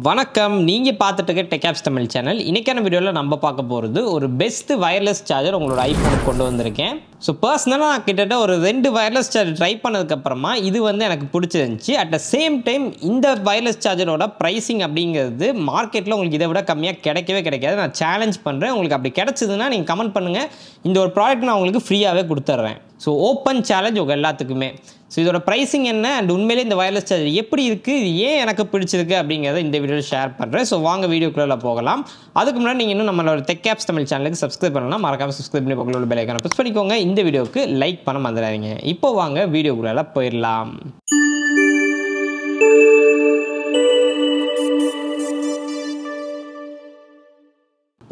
வணக்கம், நீங்கள் பார்த்துட்டு இருக்க டெக்ஆப்ஸ் தமிழ் சேனல். இன்றைக்கான வீடியோவில் நம்ம பார்க்க போகிறது ஒரு பெஸ்ட் வயர்லெஸ் சார்ஜர் உங்களோட ஐஃபோனுக்கு கொண்டு வந்திருக்கேன். ஸோ பர்சனலாக நான் கிட்டத்தட்ட ஒரு 2 வயர்லெஸ் சார்ஜர் ட்ரை பண்ணதுக்கப்புறமா இது வந்து எனக்கு பிடிச்சிருந்துச்சி. அட் த சேம் டைம் இந்த வயர்லெஸ் சார்ஜரோட ப்ரைஸிங் அப்படிங்கிறது மார்க்கெட்டில் உங்களுக்கு இதை விட கம்மியாக கிடைக்கவே கிடைக்காது. நான் சேலஞ்ச் பண்ணுறேன், உங்களுக்கு அப்படி கிடச்சிதுன்னா நீங்கள் கமெண்ட் பண்ணுங்கள். இந்த ஒரு ப்ராடக்ட் நான் உங்களுக்கு ஃப்ரீயாகவே கொடுத்துட்றேன். ஸோ ஓப்பன் சேலஞ்ச் உங்கள் எல்லாத்துக்குமே. ஸோ இதோட ப்ரைஸிங் என்ன அண்ட் உண்மையிலே இந்த வயர்லெஸ் சார்ஜர் எப்படி இருக்குது, இது ஏன் எனக்கு பிடிச்சிருக்கு அப்படிங்கிறத இந்த வீடியோவில் ஷேர் பண்ணுறேன். ஸோ வாங்க வீடியோக்குள்ளே போகலாம். அதுக்கு முன்னாடி நீங்கள் இன்னும் நம்மளோட டெக்ஆப்ஸ் தமிழ் சேனலுக்கு சப்ஸ்கிரைப் பண்ணலாம். மறக்காமல் சப்ஸ்கிரைப் பண்ணி பக்கத்தில் பெல் ஐகானை ப்ரெஸ் பண்ணிக்கோங்க. இந்த வீடியோவுக்கு லைக் பண்ண மறந்துடாதீங்க. இப்போ வாங்க வீடியோக்குள்ளே போயிடலாம்.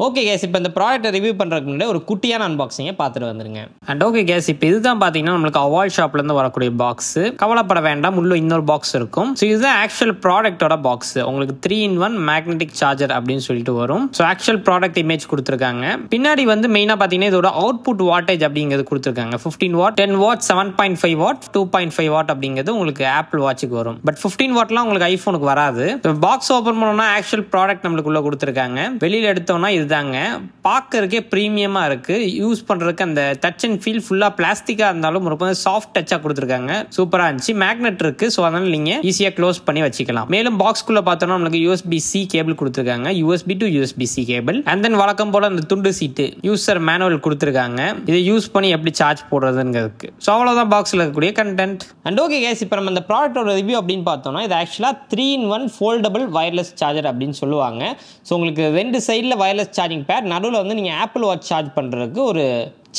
ஓகே கேஸ், இப்போ இந்த ப்ராடக்ட்டை ரிவ்யூ பண்ணுறதுக்கு முன்னாடி ஒரு குட்டியான அன்பாக்சிங்கை பார்த்துட்டு வந்துருங்க. அண்ட் ஓகே கேஸ், இப்போ இதுதான் பார்த்தீங்கன்னா நம்மளுக்கு அவால் ஷாப்லேருந்து வரக்கூடிய பாக்ஸு. கவலைப்பட வேண்டாம், உள்ள இன்னொரு பாக்ஸ் இருக்கும். ஸோ இதுதான் ஆக்சுவல் ப்ராடக்ட்டோட பாக்ஸ். உங்களுக்கு 3-in-1 மேக்னெட்டிக் சார்ஜர் அப்படின்னு சொல்லிட்டு வரும். ஸோ ஆக்சுவல் ப்ராடக்ட் இமேஜ் கொடுத்துருக்காங்க. பின்னாடி வந்து மெயினாக பார்த்தீங்கன்னா இதோட அவுட்புட் வாட்டேஜ் அப்படிங்கிறது கொடுத்துருக்காங்க. 15 வாட், 10 வாட், 7.5 வாட், 2.5 வாட் அப்படிங்கிறது உங்களுக்கு ஆப்பிள் வாட்சுக்கு வரும். பட் 15 வாட்லாம் உங்களுக்கு ஐஃபோனுக்கு வராது. பாக்ஸ் ஓப்பன் பண்ணோம்னா ஆக்சுவல் ப்ராடக்ட் நம்மளுக்கு உள்ள கொடுத்துருக்காங்க. வெளியில் எடுத்தோம்னா இது தாங்க பார்க்கறதுக்கே பிரீமியமா இருக்கு. யூஸ் பண்றதுக்கு அந்த டச் அண்ட் ஃபீல் ஃபுல்லா பிளாஸ்டிக்கா இருந்தாலும் ரொம்ப சாஃப்ட் டச்சா கொடுத்துருக்காங்க. சூப்பரா இருந்துச்சு. மேக்னெட் இருக்கு, ஸோ அதனால நீங்க ஈஸியா க்ளோஸ் பண்ணி வச்சுக்கலாம். மேலும் பாக்ஸ்குள்ள பார்த்தோம்னா நமக்கு USB-C கேபிள் கொடுத்துருக்காங்க. USB to USB-C cable. And then வழக்கம் போல அந்த துண்டு சீட்டு யூசர் மேனுவல் கொடுத்துருக்காங்க. இதை யூஸ் பண்ணி எப்படி சார்ஜ் போடுறதுங்கிறதுக்கு. ஸோ அவ்வளோதான் பாக்ஸ்ல இருக்கக்கூடிய கண்டென்ட். அண்ட் ஓகே கேஸ், இப்போ நம்ம இந்த ப்ராடக்டோட ரிவ்யூ அப்படின்னு பார்த்தோம்னா இது ஆக்சுவலா 3-in-1 ஃபோல்டபிள் வயர்லெஸ் சார்ஜர் அப்படின்னு சொல்லுவாங்க. ஸோ உங்களுக்கு 2 சைடில் வயர்லெஸ் சார்ஜிங் பேட், நடுவில் வந்து நீங்கள் ஆப்பிள் வாட்ச் சார்ஜ் பண்ணுறதுக்கு ஒரு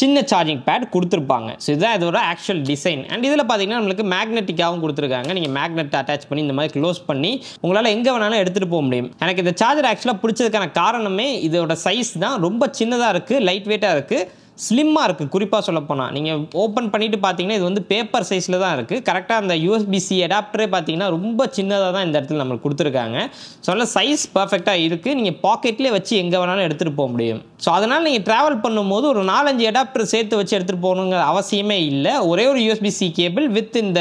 சின்ன சார்ஜிங் பேட் கொடுத்துருப்பாங்க. ஸோ இதுதான் இதோட ஆக்சுவல் டிசைன். அண்ட் இதில் பார்த்தீங்கன்னா நம்மளுக்கு மேக்னெட்டிக்காகவும் கொடுத்துருக்காங்க. நீங்கள் மேக்னெட் அட்டாச் பண்ணி இந்த மாதிரி க்ளோஸ் பண்ணி உங்களால் எங்கே வேணாலும் எடுத்துகிட்டு போக முடியும். எனக்கு இந்த சார்ஜர் ஆக்சுவலாக பிடிச்சதுக்கான காரணமே இதோட சைஸ் தான். ரொம்ப சின்னதாக இருக்குது, லைட் வெயிட்டாக இருக்குது, ஸ்லிம்மாக இருக்குது. குறிப்பாக சொல்லப்போனால் நீங்கள் ஓப்பன் பண்ணிவிட்டு பார்த்தீங்கன்னா இது வந்து பேப்பர் சைஸில் தான் இருக்குது. கரெக்டாக அந்த USB-C அடாப்டரே பார்த்தீங்கன்னா ரொம்ப சின்னதாக தான் இந்த இடத்துல நம்மளுக்கு கொடுத்துருக்காங்க. ஸோ அதனால் சைஸ் பர்ஃபெக்டாக இருக்குது. நீங்கள் பாக்கெட்லேயே வச்சு எங்கே வேணாலும் எடுத்துகிட்டு போக முடியும். ஸோ அதனால் நீங்கள் ட்ராவல் பண்ணும்போது ஒரு 4-5 அடாப்டர் சேர்த்து வச்சு எடுத்துகிட்டு போகணுங்கிற அவசியமே இல்லை. ஒரே ஒரு USB-C கேபிள் வித் இந்த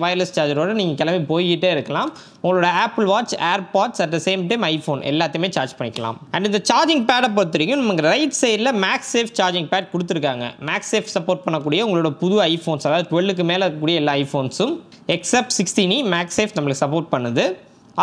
வயர்லெஸ் சார்ஜரோடு நீங்கள் கிளம்பி போய்கிட்டே இருக்கலாம். உங்களோட apple watch, AirPods, at the same time iPhone எல்லாத்தையுமே சார்ஜ் பண்ணிக்கலாம். அண்ட் இந்த சார்ஜிங் பேடை பொறுத்த வரைக்கும் நமக்கு ரைட் சைடில் மேக்ஸேஃப் சார்ஜிங் பேட் கொடுத்துருக்காங்க. மேக்ஸேஃப் சப்போர்ட் பண்ணக்கூடிய உங்களோட புது ஐஃபோன்ஸ், அதாவது 12க்கு மேலே இருக்கக்கூடிய எல்லா ஐஃபோன்ஸும் எக்ஸப்ட் 16 மேக்ஸேஃப் நம்மளுக்கு சப்போர்ட் பண்ணுது.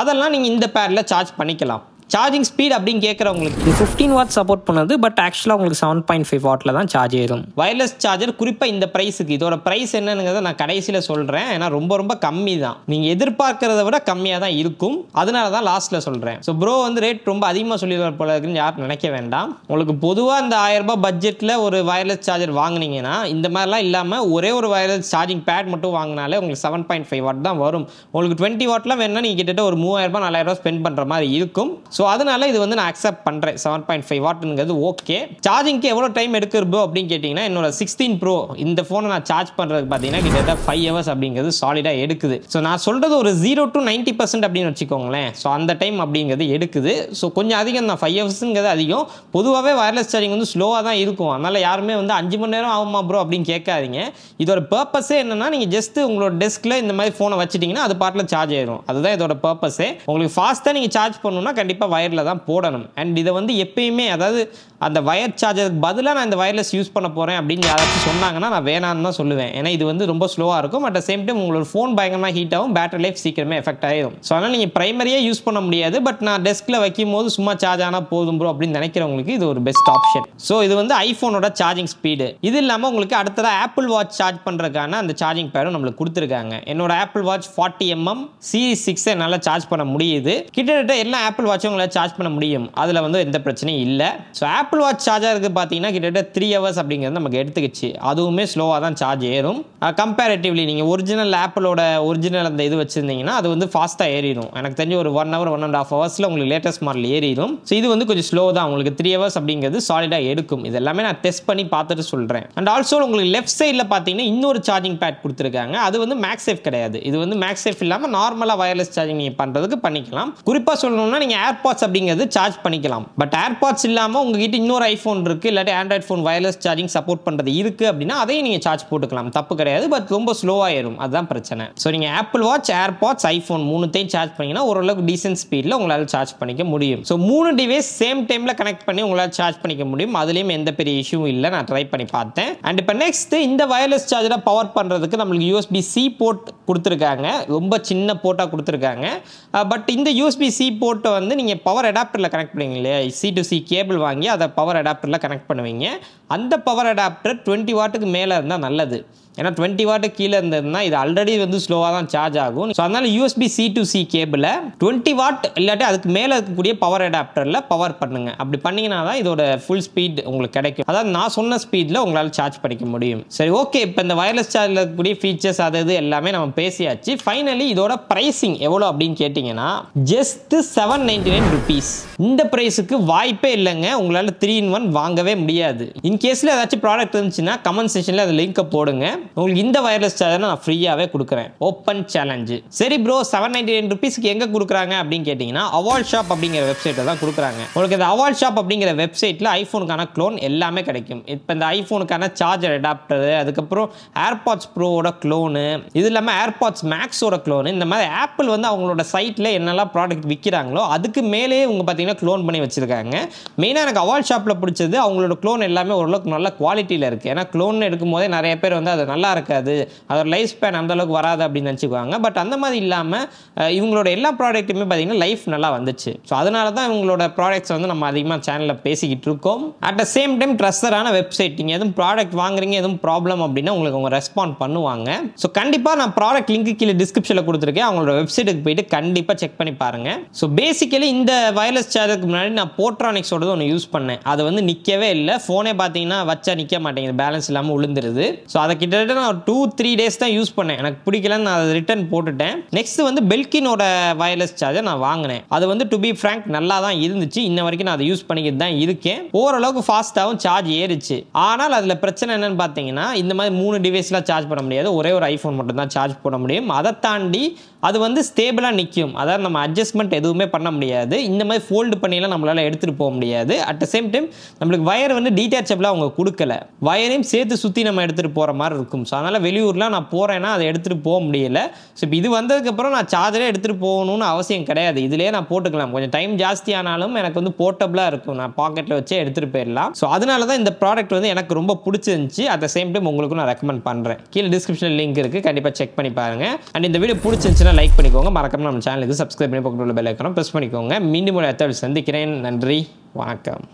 அதெல்லாம் நீங்கள் இந்த பேடில் சார்ஜ் பண்ணிக்கலாம். சார்ஜிங் ஸ்பீட் அப்படின்னு கேட்குறவங்களுக்கு 15 வாட் சப்போர்ட் பண்ணுது. பட் ஆக்சுவலாக உங்களுக்கு 7.5 வாட்டில் தான் சார்ஜ் ஏறும். வயர்லெஸ் சார்ஜர் குறிப்பாக இந்த ப்ரைஸுக்கு, இதோட ப்ரைஸ் என்னங்கிறத நான் கடைசியில் சொல்கிறேன். ஏன்னா ரொம்ப கம்மி தான், நீங்கள் எதிர்பார்க்கறத விட கம்மியாக தான் இருக்கும். அதனால தான் லாஸ்ட்டில் சொல்கிறேன். ஸோ ப்ரோ வந்து ரேட் ரொம்ப அதிகமாக சொல்லிடுவார் போல இருக்குன்னு யாரும் நினைக்க வேண்டாம். உங்களுக்கு பொதுவாக இந்த 1000 ரூபாய் பட்ஜெட்டில் ஒரு வயர்லெஸ் சார்ஜர் வாங்கினீங்கன்னா இந்த மாதிரிலாம் இல்லாமல் ஒரே ஒரு வயர்லெஸ் சார்ஜிங் பேட் மட்டும் வாங்கினாலே உங்களுக்கு 7.5 வாட் தான் வரும். உங்களுக்கு 20 வாட்லாம் வேணும்னா நீங்கள் கிட்டத்தட்ட ஒரு 3000 ரூபாய் 4000 ரூபாய் ஸ்பெண்ட் பண்ணுற மாதிரி இருக்கும். ஸோ அதனால இது வந்து நான் அக்செப்ட் பண்ணுறேன். 7.5 வாட்ங்கிறது ஓகே. சார்ஜிங்க்கு எவ்வளோ டைம் எடுக்கிறது ப்ரோ அப்படின்னு கேட்டிங்கன்னா என்னோட 16 ப்ரோ இந்த ஃபோனை நான் சார்ஜ் பண்ணுறதுக்கு பார்த்தீங்கன்னா கிட்டத்தட்ட 5 ஹவர்ஸ் அப்படிங்கிறது சாலிடாக எடுக்குது. ஸோ நான் சொல்கிறது ஒரு 0 to 90% அப்படின்னு வச்சுக்கோங்களேன். ஸோ அந்த டைம் அப்படிங்கிறது எடுக்குது. ஸோ கொஞ்சம் அதிகம் தான், 5 ஹவர்ஸுங்கிறது அதிகம். பொதுவாகவே வயர்லெஸ் சார்ஜிங் வந்து ஸ்லோவாக தான் இருக்கும். அதனால் யாருமே வந்து 5 மணி நேரம் ஆகுமா ப்ரோ அப்படின்னு கேட்காதீங்க. இதோட பர்பஸே என்னன்னா நீங்கள் ஜஸ்ட் உங்களோட டெஸ்கில் இந்த மாதிரி ஃபோனை வச்சுட்டிங்கன்னா அது பாட்டில் சார்ஜ் ஆயிடும். அதுதான் இதோட பர்பஸே. உங்களுக்கு ஃபாஸ்ட்டாக நீங்கள் சார்ஜ் பண்ணணும்னா கண்டிப்பாக வயரில் தான் போடணும். அண்ட் இதை வந்து எப்பயுமே, அதாவது அந்த வயர் சார்ஜருக்கு பதிலாக நான் இந்த வயர்லெஸ் யூஸ் பண்ண போகிறேன் அப்படின்னு யாராச்சும் சொன்னாங்கன்னா நான் வேணான்னு தான் சொல்லுவேன். ஏன்னா இது வந்து ரொம்ப ஸ்லோவாக இருக்கும். அட் த சேம் டைம் உங்களோட ஃபோன் பயங்கரமாக ஹீட் ஆகும், பேட்டரி லைஃப் சீக்கிரமே எஃபெக்ட் ஆகிடும். ஸோ அதனால் நீங்கள் பிரைமரியாக யூஸ் பண்ண முடியாது. பட் நான் டெஸ்கில் வைக்கும் போது சும்மா சார்ஜ் ஆனால் போதும் ப்ரோ அப்படின்னு நினைக்கிறவங்களுக்கு இது ஒரு பெஸ்ட் ஆப்ஷன். ஸோ இது வந்து ஐஃபோனோட சார்ஜிங் ஸ்பீடு. இது இல்லாமல் உங்களுக்கு அடுத்ததாக ஆப்பிள் வாட்ச் சார்ஜ் பண்ணுறதுக்கான அந்த சார்ஜிங் பேடும் நம்மளுக்கு கொடுத்துருக்காங்க. என்னோட ஆப்பிள் வாட்ச் 40mm Series 6 என்னால் சார்ஜ் பண்ண முடியுது. கிட்டத்தட்ட எல்லா ஆப்பிள் வாட்சும் உங்களால் சார்ஜ் பண்ண முடியும். அதில் வந்து எந்த பிரச்சனையும் இல்லை. ஸோ ஆப்பிள் வாட்ச் சார்ஜருக்கு பார்த்தீங்கன்னா கிட்டத்தட்ட 3 ஹவர்ஸ் அப்படிங்கிறது நமக்கு எடுத்துக்கிச்சு. அதுவுமே ஸ்லோவாக தான் சார்ஜ் ஏறும். கம்பேரிட்டிவ்லி நீங்கள் ஒரிஜினல் ஆப்பிளோட ஒரிஜினல் அந்த இது வச்சுருந்தீங்கன்னா அது வந்து ஃபாஸ்ட்டாக ஏறிடும். எனக்கு தெரிஞ்சு ஒரு 1 hour 1.5 ஹவர்ஸில் உங்களுக்கு லேட்டஸ்ட் மாடல் ஏறிடும். ஸோ இது வந்து கொஞ்சம் ஸ்லோ தான். உங்களுக்கு 3 ஹவர்ஸ் அப்படிங்கிறது சாலிடாக எடுக்கும். இது எல்லாமே நான் டெஸ்ட் பண்ணி பார்த்துட்டு சொல்கிறேன். அண்ட் ஆல்சோ உங்களுக்கு லெஃப்ட் சைடில் பார்த்தீங்கன்னா இன்னொரு சார்ஜிங் பேட் கொடுத்துருக்காங்க. அது வந்து மேக்ஸேஃப் கிடையாது. இது வந்து மேக்ஸேஃப் இல்லாமல் நார்மலாக வயர்லெஸ் சார்ஜிங் நீங்கள் பண்ணுறதுக்கு பண்ணிக்கலாம். குறிப்பாக சொல்லணும்னா நீங்கள் ஏர்பாட்ஸ் அப்படிங்கிறது சார்ஜ் பண்ணிக்கலாம். பட் ஏர்பாட்ஸ் இல்லாமல் உங்ககிட்ட இன்னொரு ஐஃபோன் இருக்குது, இல்லாட்டி Android phone wireless charging support பண்ணுறது இருக்குது அப்படின்னா அதையும் நீங்கள் சார்ஜ் போட்டுக்கலாம், தப்பு கிடையாது. பட் ரொம்ப ஸ்லோவாக ஏறும், அதுதான் பிரச்சனை. ஸோ நீங்கள் ஆப்பிள் வாட்ச், ஏர்பாட்ஸ், ஐஃபோன் மூணுத்தையும் சார்ஜ் பண்ணிங்கன்னா ஓரளவுக்கு டீசென்ட் ஸ்பீடில் உங்களால் சார்ஜ் பண்ணிக்க முடியும். ஸோ 3 டிவைஸ் சேம் டைமில் கனெக்ட் பண்ணி உங்களால் சார்ஜ் பண்ணிக்க முடியும். அதுலேயும் எந்த பெரிய இஷ்யூவும் இல்லை, நான் ட்ரை பண்ணி பார்த்தேன். அண்ட் இப்போ நெக்ஸ்ட் இந்த வயர்லெஸ் சார்ஜரை பவர் பண்ணுறதுக்கு நம்மளுக்கு USB-C போர்ட் கொடுத்துருக்காங்க, ரொம்ப சின்ன போர்ட்டாக கொடுத்துருக்காங்க. பட் இந்த USB-C போர்ட்டை வந்து நீங்கள் பவர் அடாப்டரில் கனெக்ட் பண்ணுவீங்க இல்லையா, C-to-C கேபிள் வாங்கி அதை பவர் அடாப்டரில் கனெக்ட் பண்ணுவீங்க. அந்த பவர் அடாப்டர் 20 வாட்டுக்கு மேலே இருந்தால் நல்லது. ஏன்னா 20 வாட்டு கீழே இருந்ததுன்னா இது ஆல்ரெடி வந்து ஸ்லோவாக தான் சார்ஜ் ஆகும். ஸோ அதனால் USB-C-to-C கேபிளை 20 வாட் இல்லாட்டி அதுக்கு மேலே இருக்கக்கூடிய பவர் அடாப்டரில் பவர் பண்ணுங்க. அப்படி பண்ணிங்கன்னா தான் இதோட ஃபுல் ஸ்பீட் உங்களுக்கு கிடைக்கும். அதாவது நான் சொன்ன ஸ்பீடில் உங்களால் சார்ஜ் பண்ணிக்க முடியும். சரி, ஓகே. இப்போ இந்த வயர்லெஸ் சார்ஜில் இருக்கக்கூடிய ஃபீச்சர்ஸ் அது எல்லாமே நம்ம பேசியாச்சு. ஃபைனலி இதோட ப்ரைஸிங் எவ்வளோ அப்படின்னு கேட்டிங்கன்னா ஜஸ்ட் 799 rupees. இந்த ப்ரைஸுக்கு வாய்ப்பே இல்லைங்க, உங்களால் 3-in-1 வாங்கவே முடியாது. இன்கேஸில் ஏதாச்சும் ப்ராடக்ட் இருந்துச்சுன்னா கமெண்ட் செக்ஷனில் அது லிங்கை போடுங்க. உங்களுக்கு இந்த வயர்லெஸ் சார்ஜர் நான் ஃப்ரீயாவே கொடுக்குறேன், ஓப்பன் சேலஞ்சு. சரி ப்ரோ, 799 rupeesக்கு எங்க கொடுக்குறாங்க அப்படின்னு கேட்டிங்கன்னா அவால் ஷாப் அப்படிங்கிற வெப்சைட்டில் தான் கொடுக்குறாங்க. உங்களுக்கு இந்த அவால் ஷாப் அப்படிங்கிற வெப்சைட்டில் ஐஃபோனுக்கான க்ளோன் எல்லாமே கிடைக்கும். இப்போ இந்த ஐஃபோனுக்கான சார்ஜர் அடாப்டரு, அதுக்கப்புறம் ஏர்பாட்ஸ் ப்ரோவோட க்ளோனு, இது இல்லாமல் ஏர்பாட்ஸ் மேக்ஸோட க்ளோனு, இந்த மாதிரி ஆப்பிள் வந்து அவங்களோட சைட்டில் என்னெல்லாம் ப்ராடக்ட் விற்கிறாங்களோ அதுக்கு மேலேயே இவங்க பார்த்தீங்கன்னா க்ளோன் பண்ணி வச்சிருக்காங்க. மெயினாக எனக்கு அவால் ஷாப்பில் பிடிச்சது அவங்களோட க்ளோன் எல்லாமே ஓரளவுக்கு நல்ல குவாலிட்டியில் இருக்குது. ஏன்னா க்ளோன் எடுக்கும் போதே நிறைய பேர் வந்து அதை நல்லா இருக்காது, அதோட லைஃப் ஸ்பேன் அந்த அளவுக்கு வராது அப்படின்னு நினச்சிக்குவாங்க. பட் அந்த மாதிரி இல்லாமல் இவங்களோட எல்லா ப்ராடக்ட்டுமே பார்த்தீங்கன்னா லைஃப் நல்லா வந்துச்சு. ஸோ அதனால தான் இவங்களோட ப்ராடக்ட்ஸ் வந்து நம்ம அதிகமாக சேனலில் பேசிக்கிட்டு இருக்கோம். அட் த சேம் டைம் ட்ரஸ்டரான வெப்சைட். நீங்கள் எதுவும் ப்ராடக்ட் வாங்குறீங்க, எதுவும் ப்ராப்ளம் அப்படின்னா உங்களுக்கு அவங்க ரெஸ்பாண்ட் பண்ணுவாங்க. ஸோ கண்டிப்பாக நான் ப்ராடக்ட் லிங்க் கீழே டிஸ்கிரிப்ஷனில் கொடுத்துருக்கேன், அவங்களோட வெப்சைட்டுக்கு போயிட்டு கண்டிப்பாக செக் பண்ணி பாருங்கள். ஸோ பேசிக்கலி இந்த வயர்லெஸ் சார்ஜருக்கு முன்னாடி நான் போட்ரானிக்ஸோட ஒன்று யூஸ் பண்ணேன், அது வந்து நிற்கவே இல்லை. ஃபோனே பார்த்தீங்கன்னா வச்சா நிற்க மாட்டேங்குது, பேலன்ஸ் இல்லாமல் விழுந்துருது. ஸோ அதை கிட்டத்தட்ட நான் 2-3 டேஸ் தான் யூஸ் பண்ணேன், எனக்கு பிடிக்கலன்னு நான் அதை ரிட்டர்ன் போட்டுட்டேன். நெக்ஸ்ட் வந்து பெல்கினோட வயர்லெஸ் சார்ஜர் நான் வாங்கினேன். அது வந்து டு பி ஃப்ராங்க் நல்லா தான் இருந்துச்சு, இன்ன வரைக்கும் நான் அதை யூஸ் பண்ணிக்கிட்டு தான் இருக்கேன். ஓரளவுக்கு ஃபாஸ்ட்டாகவும் சார்ஜ் ஏறிச்சு. ஆனால் அதில் பிரச்சனை என்னன்னு பார்த்தீங்கன்னா இந்த மாதிரி 3 டிவைஸ்லாம் சார்ஜ் பண்ண முடியாது, ஒரே ஒரு ஐஃபோன் மட்டும் தான் சார்ஜ் பண்ண முடியும். அதை தாண்டி அது வந்து ஸ்டேபிளாக நிற்கும், அதாவது நம்ம அட்ஜஸ்ட்மெண்ட் எதுவுமே பண்ண முடியாது. இந்த மாதிரி ஃபோல்டு பண்ணியெல்லாம் நம்மளால் எடுத்துகிட்டு போக முடியாது. அட் த சேம் டைம் நம்மளுக்கு வயர் வந்து டீட்டாச்சபிளாக அவங்க கொடுக்கல, வயரையும் சேர்த்து சுற்றி நம்ம எடுத்துகிட்டு போகிற மாதிரி இருக்கும். ஸோ அதனால் வெளியூர்லாம் நான் போகிறேன்னா அதை எடுத்துகிட்டு போக முடியல. ஸோ இப்போ இது வந்ததுக்கப்புறம் நான் சார்ஜரே எடுத்துகிட்டு போகணும்னு அவசியம் கிடையாது, இதிலே நான் போட்டுக்கலாம். கொஞ்சம் டைம் ஜாஸ்தியானாலும் எனக்கு வந்து போர்ட்டபிளாக இருக்கும், நான் பாக்கெட்டில் வச்சே எடுத்துகிட்டு போயிடலாம். ஸோ அதனால தான் இந்த ப்ராடக்ட் வந்து எனக்கு ரொம்ப பிடிச்சிருந்துச்சு. அட் த சேம் டைம் உங்களுக்கும் நான் ரெக்கமெண்ட் பண்ணுறேன். கீழே டிஸ்கிரிப்ஷனில் லிங்க் இருக்குது, கண்டிப்பாக செக் பண்ணி பாருங்கள். அண்ட் இந்த வீடியோ பிடிச்சிருந்துச்சுன்னா லைக் பண்ணிக்கோங்க, மறக்காம நம்ம சேனலுக்கு சப்ஸ்கிரைப் பண்ணி பக்கத்தில் உள்ள பெல் ஐகானை ப்ரெஸ் பண்ணிக்கோங்க. மீண்டும் ஒரு இடத்தில் சந்திக்கிறேன். நன்றி, வணக்கம்.